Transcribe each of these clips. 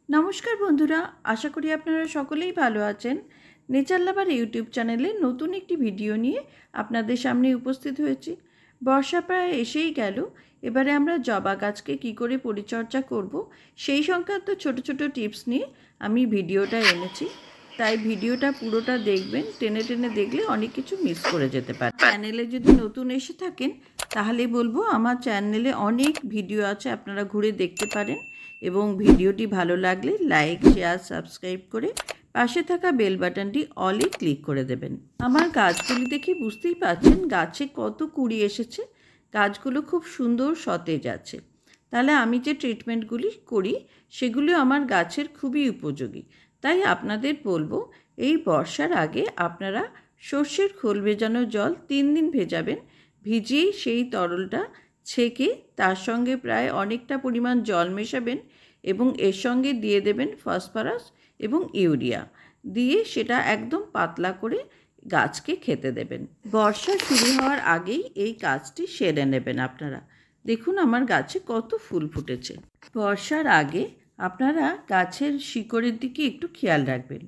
নমস্কার বন্ধুরা, আশা করি আপনারা সকলেই ভালো আছেন। নেচার লাভার ইউটিউব চ্যানেলে নতুন একটি ভিডিও নিয়ে আপনাদের সামনে উপস্থিত হয়েছি। বর্ষা প্রায় এসেই গেল। এবারে আমরা জবা গাছকে কী করে পরিচর্যা করব সেই সংক্রান্ত ছোট ছোট টিপস নিয়ে আমি ভিডিওটা এনেছি। তাই ভিডিওটা পুরোটা দেখবেন, টেনে টেনে দেখলে অনেক কিছু মিস করে যেতে পারে। চ্যানেলে যদি নতুন এসে থাকেন তাহলে বলবো আমার চ্যানেলে অনেক ভিডিও আছে, আপনারা ঘুরে দেখতে পারেন। এবং ভিডিওটি ভালো লাগলে লাইক, শেয়ার, সাবস্ক্রাইব করে পাশে থাকা বেল বাটনটি অলে ক্লিক করে দেবেন। আমার গাছগুলি দেখে বুঝতেই পারছেন গাছে কত কুড়ি এসেছে। গাছগুলো খুব সুন্দর সতেজ আছে। তাহলে আমি যে ট্রিটমেন্টগুলি করি সেগুলো আমার গাছের খুবই উপযোগী। তাই আপনাদের বলবো, এই বর্ষার আগে আপনারা সর্ষের খোল ভেজানো জল 3 দিন ভেজাবেন। ভিজিয়েই সেই তরলটা ছেঁকে তার সঙ্গে প্রায় অনেকটা পরিমাণ জল মেশাবেন এবং এর সঙ্গে দিয়ে দেবেন ফসফরাস এবং ইউরিয়া, দিয়ে সেটা একদম পাতলা করে গাছকে খেতে দেবেন। বর্ষা শুরু হওয়ার আগেই এই কাজটি সেরে নেবেন আপনারা। দেখুন আমার গাছে কত ফুল ফুটেছে। বর্ষার আগে আপনারা গাছের শিকড়ের দিকে একটু খেয়াল রাখবেন।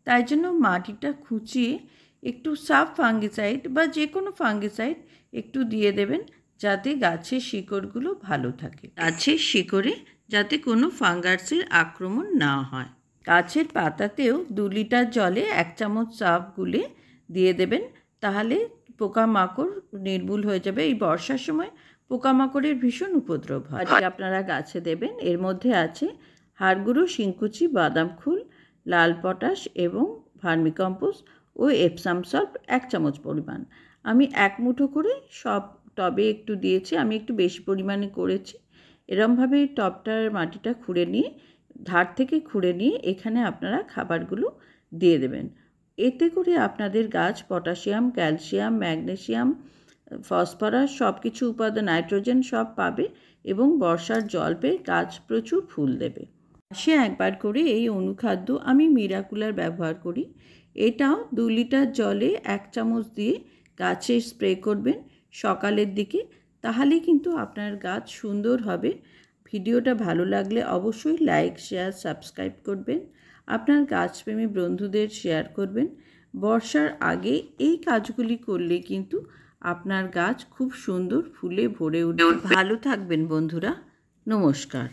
তাই জন্য মাটিটা খুঁচিয়ে একটু সাব ফাঙ্গিসাইড বা যে কোনো ফাঙ্গিসাইড একটু দিয়ে দেবেন, যাতে গাছের শিকড়গুলো ভালো থাকে, গাছের শিকড়ে যাতে কোনো ফাঙ্গাসের আক্রমণ না হয়। গাছের পাতাতেও 2 লিটার জলে 1 চামচ সার্ফ গুলে দিয়ে দেবেন, তাহলে পোকামাকড় নির্মূল হয়ে যাবে। এই বর্ষার সময় পোকামাকড়ের ভীষণ উপদ্রব হয়। আপনারা গাছে দেবেন, এর মধ্যে আছে হাড় গুঁড়ো, শিংকুচি, বাদাম ফুল, লাল পটাশ এবং ভার্মিকম্পোস্ট ও এপসাম সল্ট 1 চামচ পরিমাণ। আমি 1 মুঠো করে সব টবে একটু দিয়েছি, আমি একটু বেশি পরিমাণে করেছি। এরমভাবে টবটার মাটিটা খুঁড়ে নিয়ে, ধার থেকে খুঁড়ে নিয়ে এখানে আপনারা খাবারগুলো দিয়ে দেবেন। এতে করে আপনাদের গাছ পটাশিয়াম, ক্যালসিয়াম, ম্যাগনেসিয়াম, ফসফরাস সব কিছু উপাদান, নাইট্রোজেন সব পাবে এবং বর্ষার জল পেয়ে গাছ প্রচুর ফুল দেবে। মাসে একবার করে এই অনুখাদ্য আমি মিরাকুলার ব্যবহার করি। এটাও 2 লিটার জলে 1 চামচ দিয়ে গাছে স্প্রে করবেন সকালের দিকে, তাহলে কিন্তু আপনার গাছ সুন্দর হবে। ভিডিওটা ভালো লাগলে অবশ্যই লাইক, শেয়ার, সাবস্ক্রাইব করবেন। আপনার গাছপ্রেমী বন্ধুদের শেয়ার করবেন। বর্ষার আগে এই কাজগুলি করলে কিন্তু আপনার গাছ খুব সুন্দর ফুলে ভরে উঠবে। ভালো থাকবেন বন্ধুরা, নমস্কার।